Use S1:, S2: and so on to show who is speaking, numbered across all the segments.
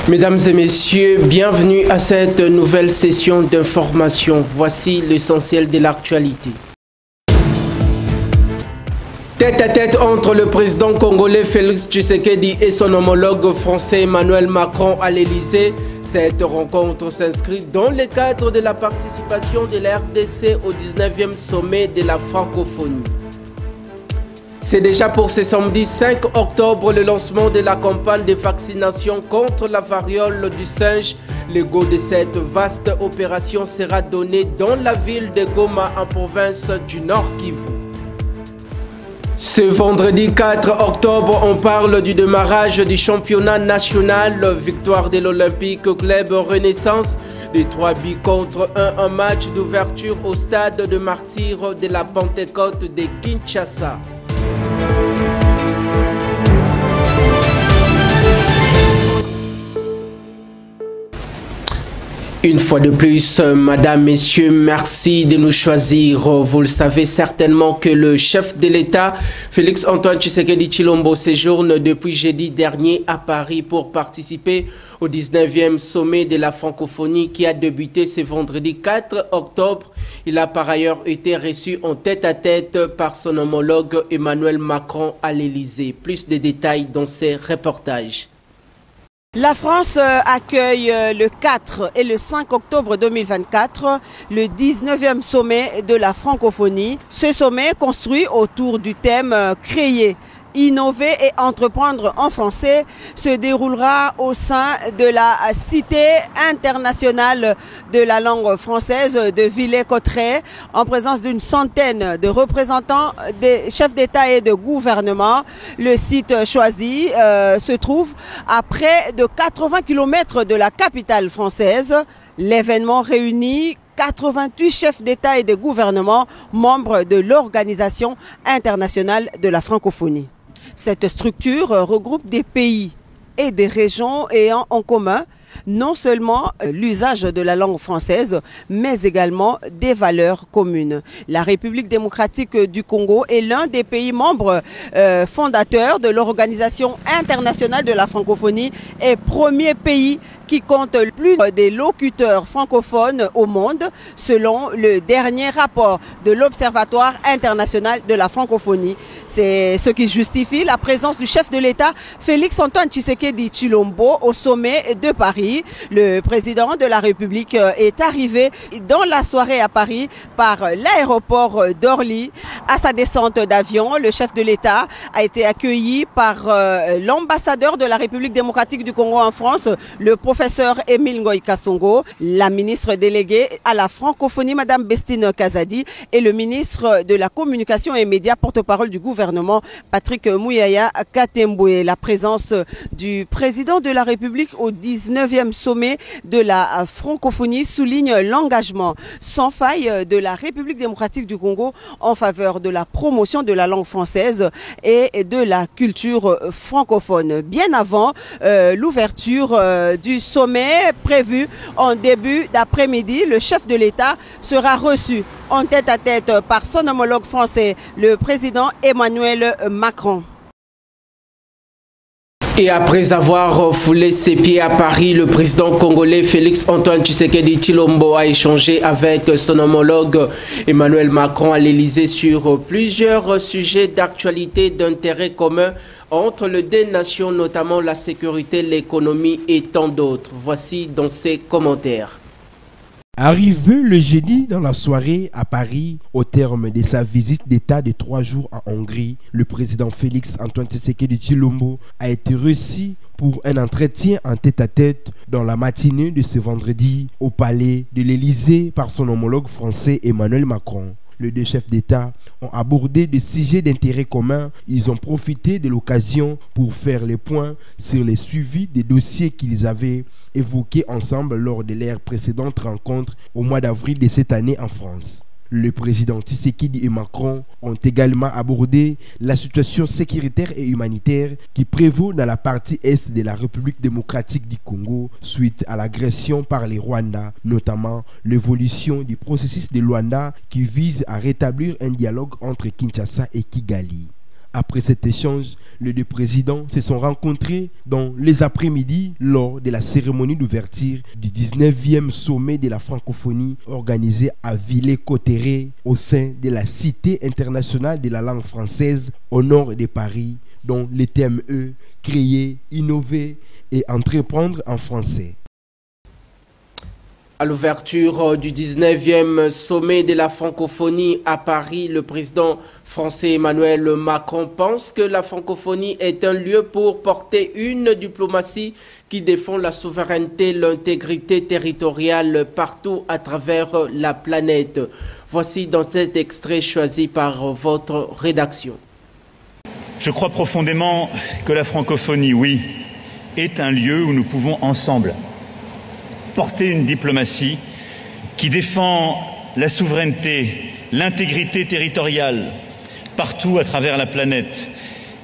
S1: Mesdames et messieurs, bienvenue à cette nouvelle session d'information. Voici l'essentiel de l'actualité. Tête à tête entre le président congolais Félix Tshisekedi et son homologue français Emmanuel Macron à l'Élysée. Cette rencontre s'inscrit dans le cadre de la participation de la RDC au 19e sommet de la francophonie. C'est déjà pour ce samedi 5 octobre le lancement de la campagne de vaccination contre la variole du singe. Le go de cette vaste opération sera donné dans la ville de Goma en province du Nord Kivu. Ce vendredi 4 octobre, on parle du démarrage du championnat national. Victoire de l'Olympique Club Renaissance. Les 3 buts contre 1 en match d'ouverture au stade de martyrs de la Pentecôte de Kinshasa. Une fois de plus, Madame, Messieurs, merci de nous choisir. Vous le savez certainement que le chef de l'État, Félix Antoine Tshisekedi Tshilombo, séjourne depuis jeudi dernier à Paris pour participer au 19e sommet de la francophonie qui a débuté ce vendredi 4 octobre. Il a par ailleurs été reçu en tête-à-tête par son homologue Emmanuel Macron à l'Élysée. Plus de détails dans ces reportages.
S2: La France accueille le 4 et le 5 octobre 2024 le 19e sommet de la francophonie. Ce sommet construit autour du thème « Créer, innover et entreprendre en français » se déroulera au sein de la Cité internationale de la langue française de Villers-Cotterêts en présence d'une centaine de représentants des chefs d'État et de gouvernement. Le site choisi se trouve à près de 80 km de la capitale française. L'événement réunit 88 chefs d'État et de gouvernement membres de l'Organisation internationale de la francophonie. Cette structure regroupe des pays et des régions ayant en commun non seulement l'usage de la langue française, mais également des valeurs communes. La République démocratique du Congo est l'un des pays membres fondateurs de l'Organisation internationale de la francophonie et premier pays qui compte plus des locuteurs francophones au monde, selon le dernier rapport de l'Observatoire international de la francophonie. C'est ce qui justifie la présence du chef de l'État, Félix Antoine Tshisekedi Tshilombo, au sommet de Paris. Le président de la République est arrivé dans la soirée à Paris par l'aéroport d'Orly. À sa descente d'avion, le chef de l'État a été accueilli par l'ambassadeur de la République démocratique du Congo en France, le professeur Émile Ngoï Kassongo, la ministre déléguée à la francophonie, Madame Bestine Kazadi, et le ministre de la communication et médias, porte-parole du gouvernement, Patrick Mouyaya Katemboué. La présence du président de la République au 19e sommet de la francophonie souligne l'engagement sans faille de la République démocratique du Congo en faveur de la promotion de la langue française et de la culture francophone. Bien avant l'ouverture du sommet prévu en début d'après-midi, le chef de l'État sera reçu en tête-à-tête par son homologue français, le président Emmanuel Macron.
S1: Et après avoir foulé ses pieds à Paris, le président congolais Félix Antoine Tshisekedi Tshilombo a échangé avec son homologue Emmanuel Macron à l'Élysée sur plusieurs sujets d'actualité d'intérêt commun entre les deux nations, notamment la sécurité, l'économie et tant d'autres. Voici dans ses commentaires.
S3: Arrivé le jeudi dans la soirée à Paris, au terme de sa visite d'État de 3 jours en Hongrie, le président Félix Antoine Tshisekedi Tshilombo a été reçu pour un entretien en tête-à-tête dans la matinée de ce vendredi au palais de l'Élysée par son homologue français Emmanuel Macron. Les deux chefs d'État ont abordé des sujets d'intérêt commun. Ils ont profité de l'occasion pour faire les points sur le suivi des dossiers qu'ils avaient évoqués ensemble lors de leur précédente rencontre au mois d'avril de cette année en France. Le président Tshisekedi et Macron ont également abordé la situation sécuritaire et humanitaire qui prévaut dans la partie est de la République démocratique du Congo suite à l'agression par les Rwandais, notamment l'évolution du processus de Luanda qui vise à rétablir un dialogue entre Kinshasa et Kigali. Après cet échange, les deux présidents se sont rencontrés dans les après-midi lors de la cérémonie d'ouverture du 19e sommet de la francophonie organisé à Villers-Cotterêts au sein de la Cité internationale de la langue française au nord de Paris, dont les thèmes créer, innover et entreprendre en français.
S1: À l'ouverture du 19e sommet de la francophonie à Paris, le président français Emmanuel Macron pense que la francophonie est un lieu pour porter une diplomatie qui défend la souveraineté, l'intégrité territoriale partout à travers la planète. Voici dans cet extrait choisi par votre rédaction.
S4: Je crois profondément que la francophonie, oui, est un lieu où nous pouvons ensemble porter une diplomatie qui défend la souveraineté, l'intégrité territoriale partout à travers la planète,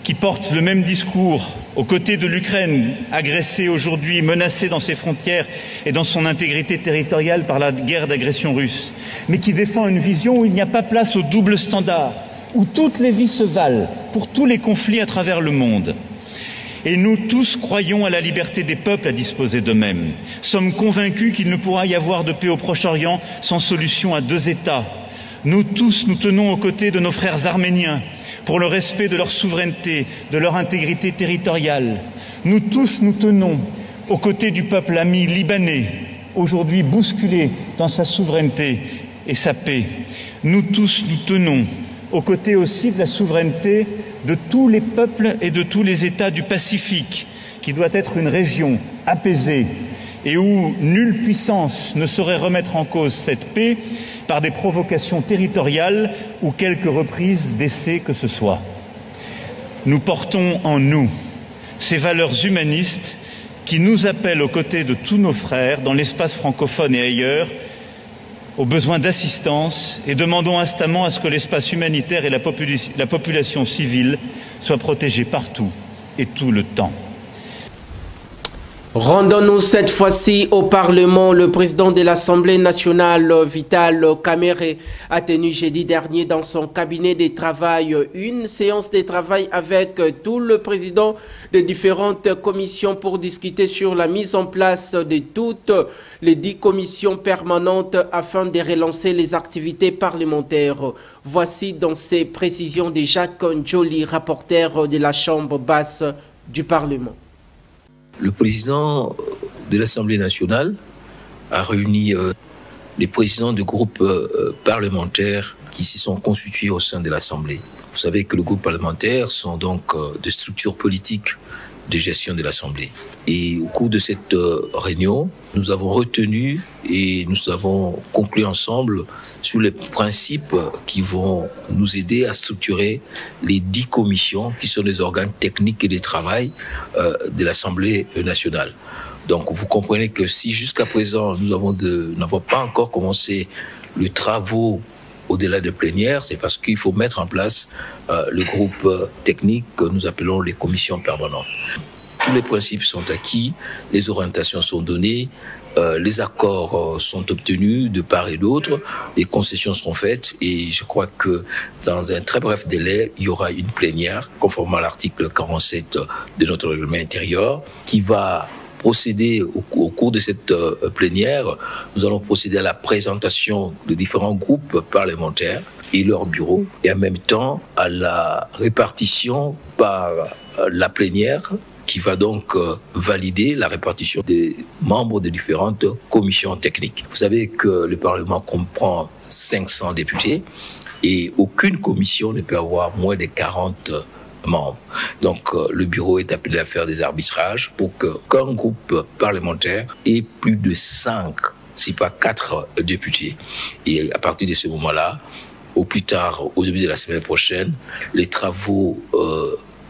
S4: qui porte le même discours aux côtés de l'Ukraine, agressée aujourd'hui, menacée dans ses frontières et dans son intégrité territoriale par la guerre d'agression russe, mais qui défend une vision où il n'y a pas place au double standard, où toutes les vies se valent pour tous les conflits à travers le monde. Et nous tous croyons à la liberté des peuples à disposer d'eux-mêmes. Sommes convaincus qu'il ne pourra y avoir de paix au Proche-Orient sans solution à deux États. Nous tous, nous tenons aux côtés de nos frères arméniens pour le respect de leur souveraineté, de leur intégrité territoriale. Nous tous, nous tenons aux côtés du peuple ami libanais, aujourd'hui bousculé dans sa souveraineté et sa paix. Nous tous, nous tenons aux côtés aussi de la souveraineté de tous les peuples et de tous les États du Pacifique, qui doit être une région apaisée et où nulle puissance ne saurait remettre en cause cette paix par des provocations territoriales ou quelques reprises d'essais que ce soit. Nous portons en nous ces valeurs humanistes qui nous appellent aux côtés de tous nos frères dans l'espace francophone et ailleurs, aux besoins d'assistance et demandons instamment à ce que l'espace humanitaire et la population civile soient protégés partout et tout le temps.
S1: Rendons-nous cette fois-ci au Parlement. Le président de l'Assemblée nationale, Vital Kamerhe, a tenu jeudi dernier dans son cabinet de travail une séance de travail avec tout le président de différentes commissions pour discuter sur la mise en place de toutes les 10 commissions permanentes afin de relancer les activités parlementaires. Voici dans ces précisions de Jacques Njoli, rapporteur de la Chambre basse du Parlement.
S5: Le président de l'Assemblée nationale a réuni les présidents de groupes parlementaires qui s'y sont constitués au sein de l'Assemblée. Vous savez que les groupes parlementaires sont donc des structures politiques de gestion de l'Assemblée. Et au cours de cette réunion, nous avons retenu et nous avons conclu ensemble sur les principes qui vont nous aider à structurer les 10 commissions qui sont les organes techniques et de travail de l'Assemblée nationale. Donc vous comprenez que si jusqu'à présent nous n'avons pas encore commencé les travaux au-delà de plénière, c'est parce qu'il faut mettre en place le groupe technique que nous appelons les commissions permanentes. Tous les principes sont acquis, les orientations sont données, les accords sont obtenus de part et d'autre, les concessions seront faites et je crois que dans un très bref délai, il y aura une plénière, conformément à l'article 47 de notre règlement intérieur, qui va procéder au cours de cette plénière. Nous allons procéder à la présentation de différents groupes parlementaires et leurs bureaux, et en même temps à la répartition par la plénière qui va donc valider la répartition des membres de différentes commissions techniques. Vous savez que le Parlement comprend 500 députés et aucune commission ne peut avoir moins de 40 membres. Donc le bureau est appelé à faire des arbitrages pour qu'un groupe parlementaire ait plus de 5, si pas 4 députés. Et à partir de ce moment-là, au plus tard, au début de la semaine prochaine, les travaux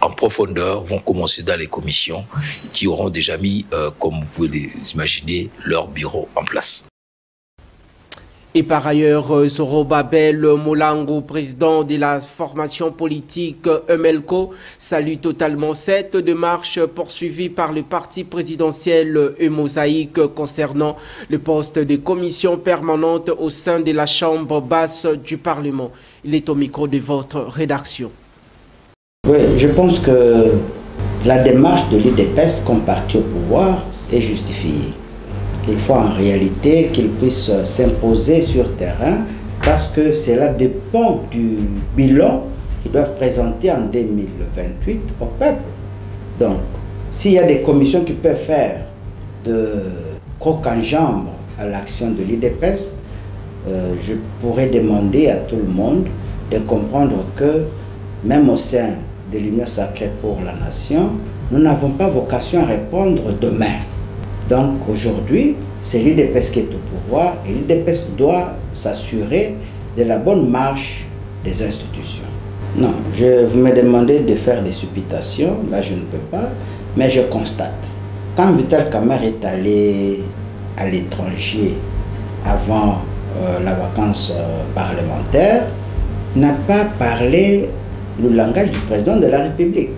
S5: en profondeur vont commencer dans les commissions qui auront déjà mis, comme vous pouvez les imaginer, leur bureau en place.
S1: Et par ailleurs, Zorobabel Molango, président de la formation politique Emelco, salue totalement cette démarche poursuivie par le parti présidentiel Mosaïque concernant le poste de commission permanente au sein de la Chambre basse du Parlement. Il est au micro de votre rédaction.
S6: Oui, je pense que la démarche de l'UDPS comme parti au pouvoir est justifiée. Il faut en réalité qu'il puisse s'imposer sur terrain parce que cela dépend du bilan qu'ils doivent présenter en 2028 au peuple. Donc, s'il y a des commissions qui peuvent faire de croc en jambe à l'action de l'UDPS, je pourrais demander à tout le monde de comprendre que même au sein de l'Union sacrée pour la nation, nous n'avons pas vocation à répondre demain. Donc aujourd'hui, c'est l'UDPS qui est au pouvoir et l'UDPS doit s'assurer de la bonne marche des institutions. Non, vous me demandez de faire des supputations, là je ne peux pas, mais je constate. Quand Vital Kamerhe est allé à l'étranger avant la vacance parlementaire, il n'a pas parlé le langage du président de la République.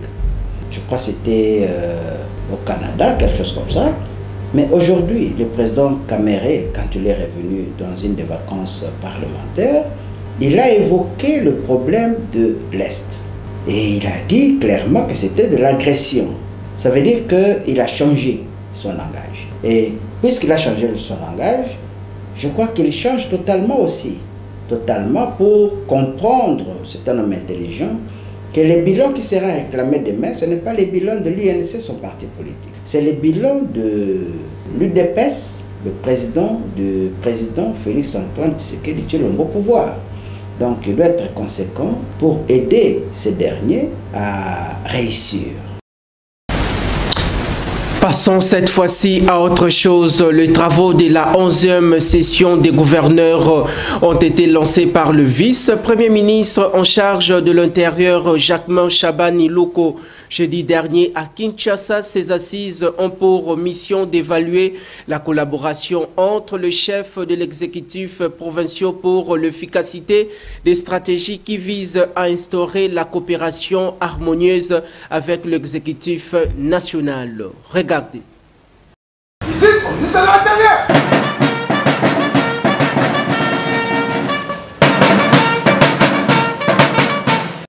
S6: Je crois que c'était au Canada, quelque chose comme ça. Mais aujourd'hui, le président Kamerhe, quand il est revenu dans une des vacances parlementaires, il a évoqué le problème de l'Est. Et il a dit clairement que c'était de l'agression. Ça veut dire qu'il a changé son langage. Et puisqu'il a changé son langage, je crois qu'il change totalement aussi. Totalement pour comprendre, c'est un homme intelligent, que les bilans qui sera réclamé demain, ce n'est pas les bilans de l'UNC, son parti politique. C'est le bilan de l'UDPS, le président Félix Antoine Tshisekedi Tshilombo au pouvoir. Donc il doit être conséquent pour aider ces derniers à réussir.
S1: Passons cette fois-ci à autre chose. Les travaux de la 11e session des gouverneurs ont été lancés par le vice-premier ministre en charge de l'Intérieur, Jacquemain Chabani Loko. Jeudi dernier à Kinshasa, ces assises ont pour mission d'évaluer la collaboration entre le chef de l'exécutif provincial pour l'efficacité des stratégies qui visent à instaurer la coopération harmonieuse avec l'exécutif national. Regardez.
S7: Ici, au ministère de l'Intérieur.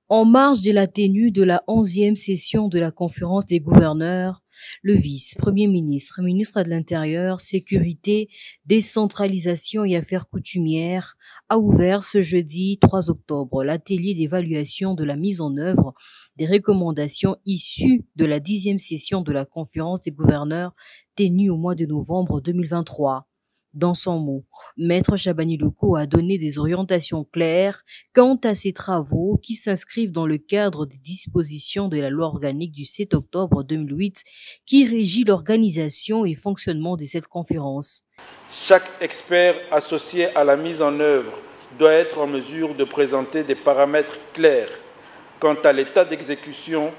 S8: En marge de la tenue de la 11e session de la conférence des gouverneurs, le vice-premier ministre, ministre de l'Intérieur, Sécurité, Décentralisation et Affaires coutumières a ouvert ce jeudi 3 octobre l'atelier d'évaluation de la mise en œuvre des recommandations issues de la 10e session de la conférence des gouverneurs tenue au mois de novembre 2023. Dans son mot, Maître Chabani Loko a donné des orientations claires quant à ces travaux qui s'inscrivent dans le cadre des dispositions de la loi organique du 7 octobre 2008 qui régit l'organisation et fonctionnement de cette conférence.
S9: Chaque expert associé à la mise en œuvre doit être en mesure de présenter des paramètres clairs quant à l'état d'exécution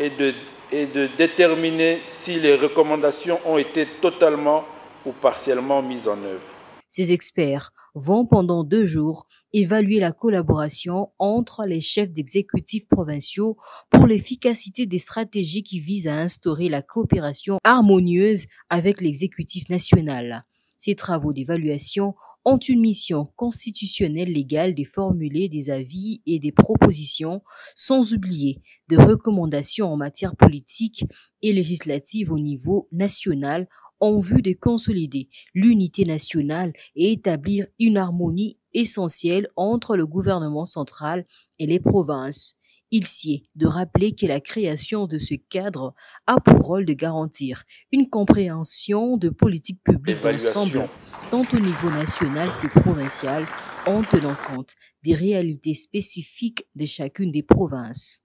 S9: et de déterminer si les recommandations ont été totalement ou partiellement mise en œuvre.
S8: Ces experts vont pendant 2 jours évaluer la collaboration entre les chefs d'exécutifs provinciaux pour l'efficacité des stratégies qui visent à instaurer la coopération harmonieuse avec l'exécutif national. Ces travaux d'évaluation ont une mission constitutionnelle légale de formuler des avis et des propositions, sans oublier des recommandations en matière politique et législative au niveau national en vue de consolider l'unité nationale et établir une harmonie essentielle entre le gouvernement central et les provinces. Il sied de rappeler que la création de ce cadre a pour rôle de garantir une compréhension de politique publique d'ensemble, tant au niveau national que provincial, en tenant compte des réalités spécifiques de chacune des provinces.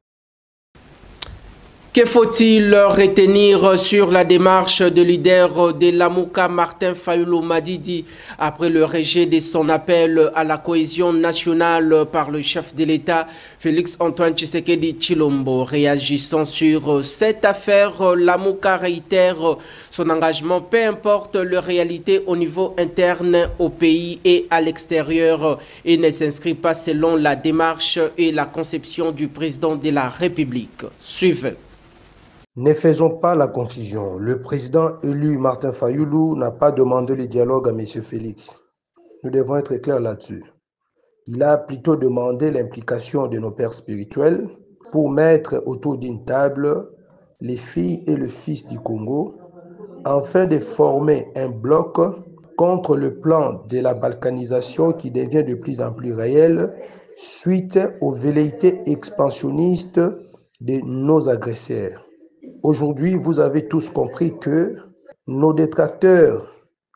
S1: Que faut-il retenir sur la démarche de leader de l'Amouka, Martin Fayulu Madidi, après le rejet de son appel à la cohésion nationale par le chef de l'État, Félix Antoine Tshisekedi Tshilombo? Réagissant sur cette affaire, l'Amouka réitère son engagement, peu importe la réalité au niveau interne au pays et à l'extérieur, et ne s'inscrit pas selon la démarche et la conception du président de la République. Suivez.
S10: Ne faisons pas la confusion. Le président élu Martin Fayulu n'a pas demandé le dialogue à M. Félix. Nous devons être clairs là-dessus. Il a plutôt demandé l'implication de nos pères spirituels pour mettre autour d'une table les filles et le fils du Congo afin de former un bloc contre le plan de la balkanisation qui devient de plus en plus réel suite aux velléités expansionnistes de nos agresseurs. Aujourd'hui, vous avez tous compris que nos détracteurs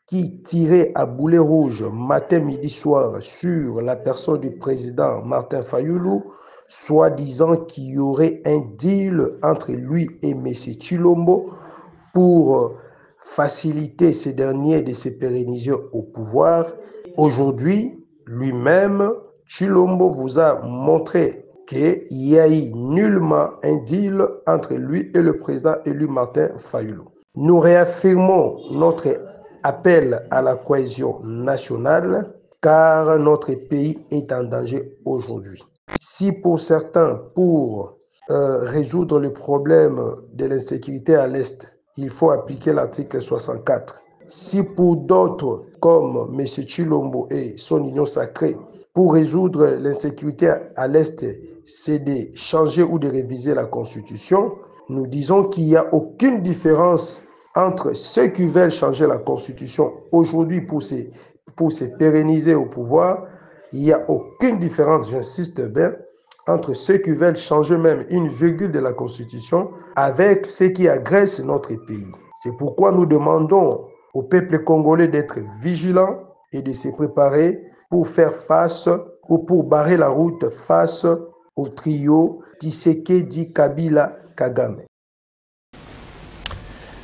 S10: qui tiraient à boulet rouge matin, midi, soir sur la personne du président Martin Fayulu, soi-disant qu'il y aurait un deal entre lui et M. Tshilombo pour faciliter ces derniers de se pérenniser au pouvoir. Aujourd'hui, lui-même, Tshilombo vous a montré qu'il y a eu nullement un deal entre lui et le président élu Martin Fayulu. Nous réaffirmons notre appel à la cohésion nationale car notre pays est en danger aujourd'hui. Si pour certains, pour résoudre le problème de l'insécurité à l'Est, il faut appliquer l'article 64. Si pour d'autres, comme M. Tshilombo et son union sacrée, pour résoudre l'insécurité à l'Est, c'est de changer ou de réviser la Constitution, nous disons qu'il n'y a aucune différence entre ceux qui veulent changer la Constitution aujourd'hui pour se pérenniser au pouvoir. Il n'y a aucune différence, j'insiste bien, entre ceux qui veulent changer même une virgule de la Constitution avec ceux qui agressent notre pays. C'est pourquoi nous demandons au peuple congolais d'être vigilant et de se préparer pour faire face ou pour barrer la route face au trio Tshisekedi, Kabila, Kagame.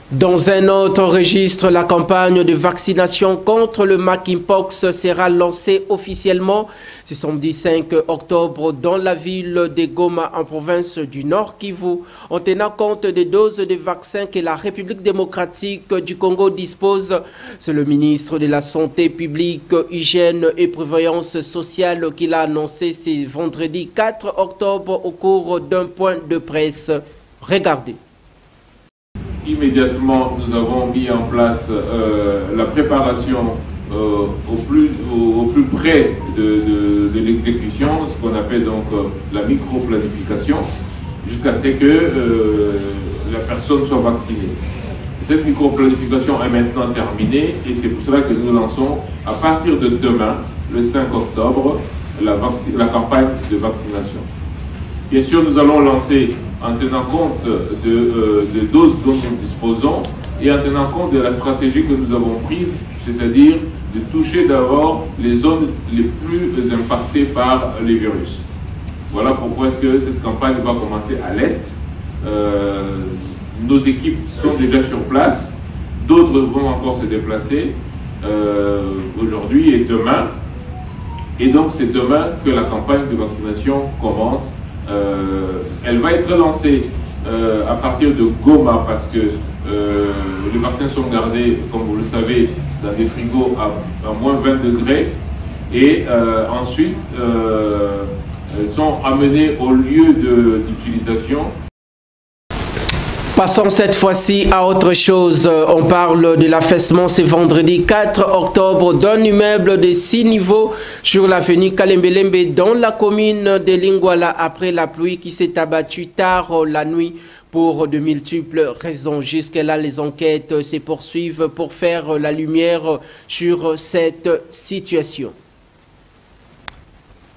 S1: Dans un autre registre, la campagne de vaccination contre le monkeypox sera lancée officiellement ce samedi 5 octobre dans la ville de Goma en province du Nord Kivu, en tenant compte des doses de vaccins que la République démocratique du Congo dispose. C'est le ministre de la Santé publique, Hygiène et Prévoyance sociale qui l'a annoncé ce vendredi 4 octobre au cours d'un point de presse. Regardez.
S11: Immédiatement, nous avons mis en place la préparation au plus près de l'exécution, ce qu'on appelle donc la micro-planification, jusqu'à ce que la personne soit vaccinée. Cette micro-planification est maintenant terminée et c'est pour cela que nous lançons à partir de demain, le 5 octobre, la campagne de vaccination. Bien sûr, nous allons lancer en tenant compte de doses dont nous disposons et en tenant compte de la stratégie que nous avons prise, c'est-à-dire de toucher d'abord les zones les plus impactées par les virus. Voilà pourquoi est-ce que cette campagne va commencer à l'Est. Nos équipes sont déjà sur place, d'autres vont encore se déplacer aujourd'hui et demain. Et donc c'est demain que la campagne de vaccination commence. Elle va être lancée à partir de Goma parce que les vaccins sont gardés, comme vous le savez, dans des frigos à moins 20 degrés et ensuite sont amenés au lieu d'utilisation.
S1: Passons cette fois-ci à autre chose. On parle de l'affaissement ce vendredi 4 octobre d'un immeuble de 6 niveaux sur l'avenue Kalembelembe dans la commune de Lingwala après la pluie qui s'est abattue tard la nuit pour de multiples raisons. Jusque-là, les enquêtes se poursuivent pour faire la lumière sur cette situation.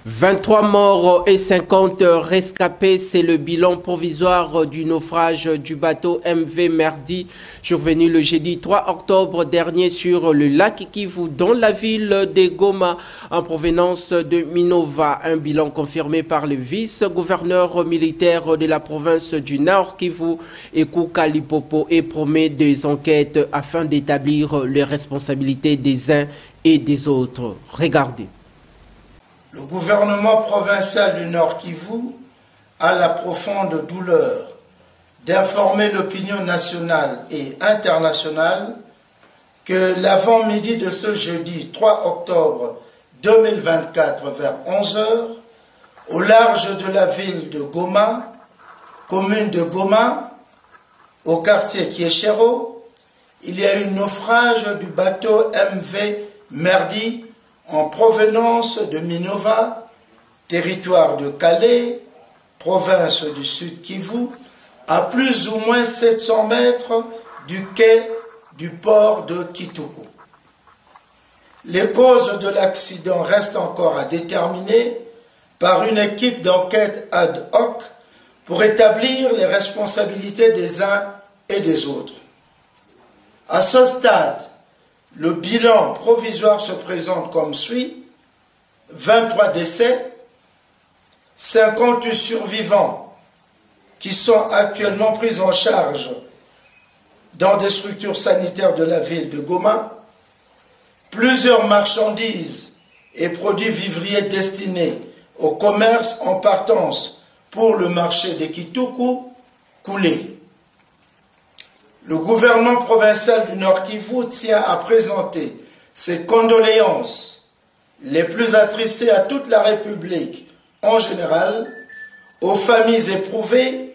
S1: 23 morts et 50 rescapés, c'est le bilan provisoire du naufrage du bateau MV Merdi survenu le jeudi 3 octobre dernier sur le lac Kivu dans la ville de Goma en provenance de Minova. Un bilan confirmé par le vice-gouverneur militaire de la province du Nord Kivu, Ekuka Lipopo, et promet des enquêtes afin d'établir les responsabilités des uns et des autres. Regardez.
S12: Le gouvernement provincial du Nord Kivu a la profonde douleur d'informer l'opinion nationale et internationale que l'avant-midi de ce jeudi 3 octobre 2024 vers 11 h, au large de la ville de Goma, commune de Goma, au quartier Kieshero, il y a eu naufrage du bateau MV Merdi en provenance de Minova, territoire de Calais, province du Sud Kivu, à plus ou moins 700 mètres du quai du port de Kituku. Les causes de l'accident restent encore à déterminer par une équipe d'enquête ad hoc pour établir les responsabilités des uns et des autres. À ce stade, le bilan provisoire se présente comme suit: 23 décès, 58 survivants qui sont actuellement pris en charge dans des structures sanitaires de la ville de Goma, plusieurs marchandises et produits vivriers destinés au commerce en partance pour le marché de Kituku coulés. Le gouvernement provincial du Nord Kivu tient à présenter ses condoléances les plus attristées à toute la République en général, aux familles éprouvées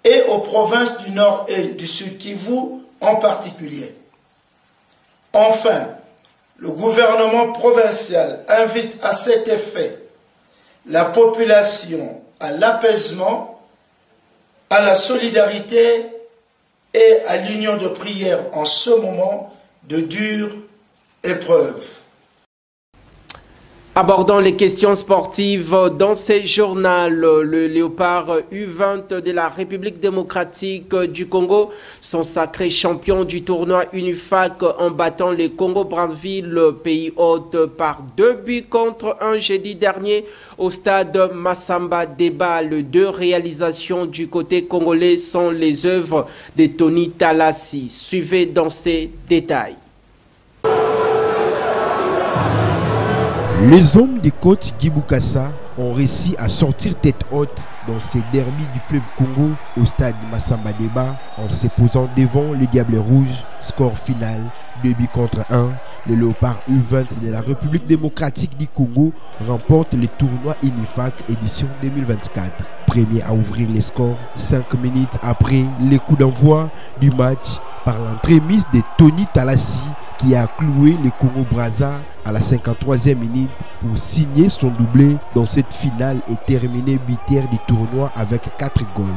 S12: et aux provinces du Nord et du Sud Kivu en particulier. Enfin, le gouvernement provincial invite à cet effet la population à l'apaisement, à la solidarité et à l'union de prière en ce moment de dure épreuve.
S1: Abordons les questions sportives dans ce journal. Le Léopard U20 de la République démocratique du Congo sont sacrés champions du tournoi UNIFAC en battant les Congo-Brazzaville, pays hôte, par 2-1 jeudi dernier au stade Massamba Débat. Les deux réalisations du côté congolais sont les œuvres de Tony Talassi. Suivez dans ces détails.
S3: Les hommes du coach Guy Bukasa ont réussi à sortir tête haute dans ces derbys du fleuve Congo au stade Massamba Débat en se posant devant les Diables Rouges. Score final 2-1. Le Léopard U20 de la République démocratique du Congo remporte le tournoi UNIFAC édition 2024. Premier à ouvrir les scores 5 minutes après les coups d'envoi du match par l'entremise de Tony Talassi qui a cloué le Congo-Brazza à la 53e minute pour signer son doublé dans cette finale et terminer buteur du tournoi avec 4 goals.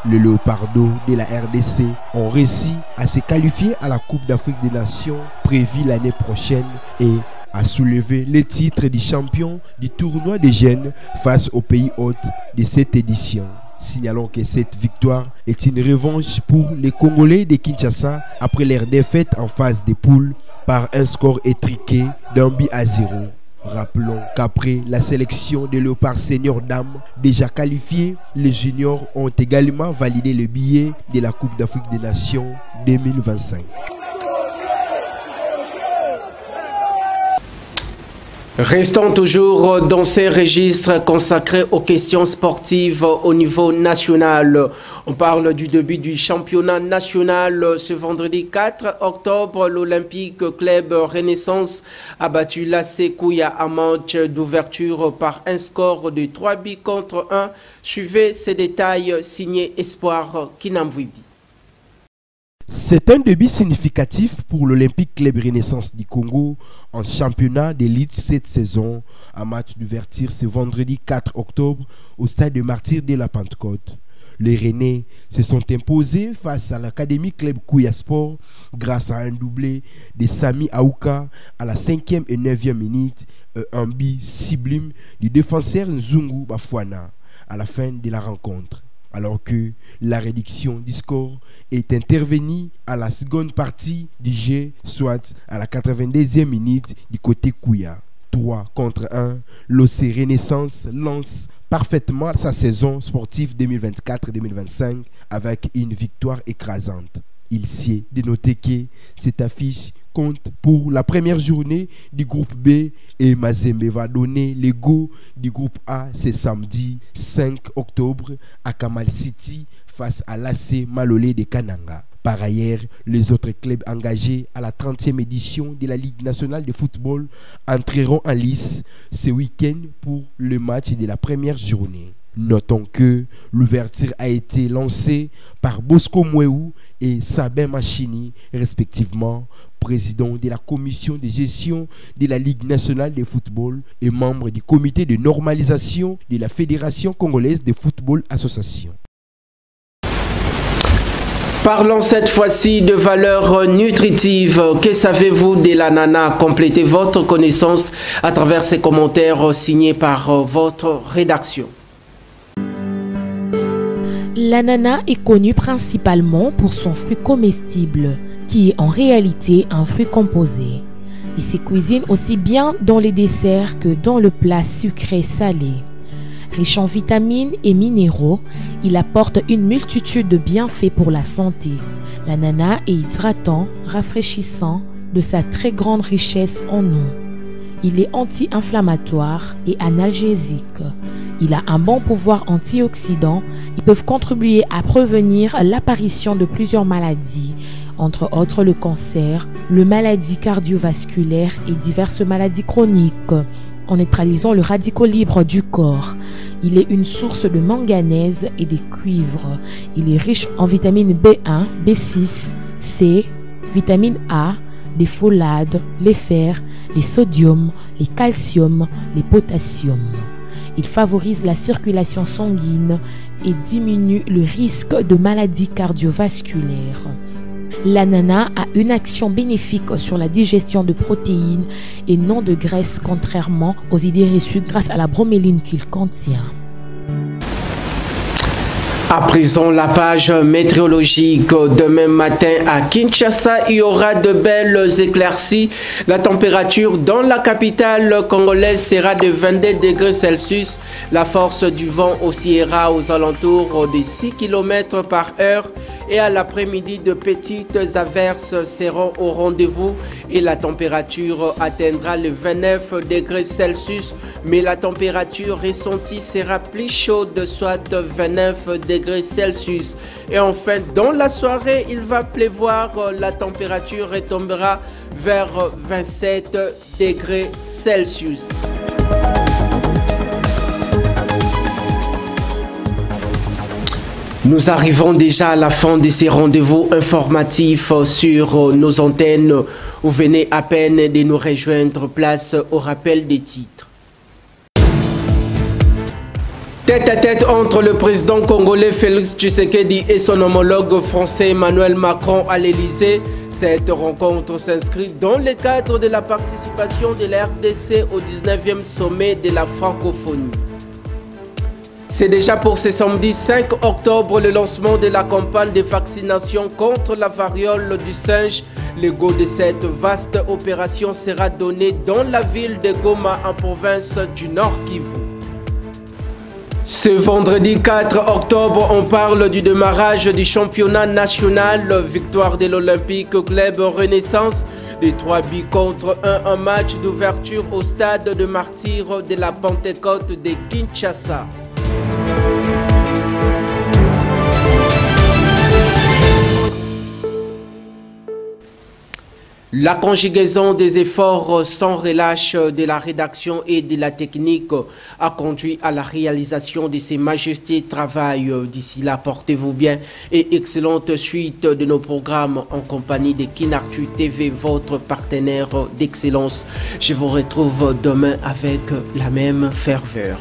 S3: Le Léopardo de la RDC ont réussi à se qualifier à la Coupe d'Afrique des Nations prévue l'année prochaine et à soulever le titre de champion du tournoi des jeunes face aux pays hôtes de cette édition. Signalons que cette victoire est une revanche pour les Congolais de Kinshasa après leur défaite en phase de poule par un score étriqué d'1-0. Rappelons qu'après la sélection des Léopards seniors dames déjà qualifiés, les juniors ont également validé le billet de la Coupe d'Afrique des Nations 2025.
S1: Restons toujours dans ces registres consacrés aux questions sportives au niveau national. On parle du début du championnat national. Ce vendredi 4 octobre, l'Olympique Club Renaissance a battu l'AC Kouya à match d'ouverture par un score de 3-1. Suivez ces détails signé Espoir Kinamvidi.
S3: C'est un début significatif pour l'Olympique Club Renaissance du Congo en championnat d'élite cette saison. Un match d'ouverture ce vendredi 4 octobre au stade de Martyrs de la Pentecôte. Les Rennais se sont imposés face à l'Académie Club Kouya Sport grâce à un doublé de Sami Aouka à la 5e et 9e minute et un but sublime du défenseur Nzungu Bafouana à la fin de la rencontre. Alors que la réduction du score est intervenue à la seconde partie du jeu, soit à la 82e minute du côté Kouya. 3-1, l'OC Renaissance lance parfaitement sa saison sportive 2024-2025 avec une victoire écrasante. Il s'y est dénoté que cette affiche compte pour la première journée du groupe B et Mazembe va donner le go du groupe A ce samedi 5 octobre à Kamal City face à l'AC Malolé de Kananga. Par ailleurs, les autres clubs engagés à la 30e édition de la Ligue nationale de football entreront en lice ce week-end pour le match de la première journée. Notons que l'ouverture a été lancée par Bosco Mouéou et Sabin Machini, respectivement, président de la commission de gestion de la Ligue nationale de football et membre du comité de normalisation de la Fédération congolaise de football association.
S1: Parlons cette fois-ci de valeurs nutritives. Que savez-vous de l'ananas? Complétez votre connaissance à travers ces commentaires signés par votre rédaction.
S13: L'ananas est connu principalement pour son fruit comestible, qui est en réalité un fruit composé. Il se cuisine aussi bien dans les desserts que dans le plat sucré-salé. Riche en vitamines et minéraux, il apporte une multitude de bienfaits pour la santé. L'ananas est hydratant, rafraîchissant, de sa très grande richesse en eau. Il est anti-inflammatoire et analgésique. Il a un bon pouvoir antioxydant. Ils peuvent contribuer à prévenir l'apparition de plusieurs maladies, entre autres le cancer, les maladies cardiovasculaires et diverses maladies chroniques, en neutralisant le radicaux libre du corps. Il est une source de manganèse et de cuivre. Il est riche en vitamines B1, B6, C, vitamine A, les folades, les fers, les sodium, les calcium, les potassium. Il favorise la circulation sanguine et diminue le risque de maladies cardiovasculaires. L'ananas a une action bénéfique sur la digestion de protéines et non de graisses, contrairement aux idées reçues grâce à la broméline qu'il contient.
S1: À présent, la page météorologique. Demain matin à Kinshasa, il y aura de belles éclaircies. La température dans la capitale congolaise sera de 22 degrés Celsius. La force du vent oscillera aux alentours de 6 km par heure. Et à l'après-midi, de petites averses seront au rendez-vous et la température atteindra les 29 degrés Celsius. Mais la température ressentie sera plus chaude, soit 29 degrés Celsius. Et enfin, dans la soirée, il va pleuvoir. La température retombera vers 27 degrés Celsius. Nous arrivons déjà à la fin de ces rendez-vous informatifs sur nos antennes. Vous venez à peine de nous rejoindre. Place au rappel des titres. Tête à tête entre le président congolais Félix Tshisekedi et son homologue français Emmanuel Macron à l'Elysée. Cette rencontre s'inscrit dans le cadre de la participation de la RDC au 19e sommet de la francophonie. C'est déjà pour ce samedi 5 octobre le lancement de la campagne de vaccination contre la variole du singe. Le go de cette vaste opération sera donné dans la ville de Goma en province du Nord Kivu. Ce vendredi 4 octobre, on parle du démarrage du championnat national. Victoire de l'Olympique Club Renaissance. Les 3 buts contre 1 en match d'ouverture au stade de Martyrs de la Pentecôte de Kinshasa. La conjugaison des efforts sans relâche de la rédaction et de la technique a conduit à la réalisation de ces majestés travail. D'ici là, portez-vous bien et excellente suite de nos programmes en compagnie de Kinartu TV, votre partenaire d'excellence. Je vous retrouve demain avec la même ferveur.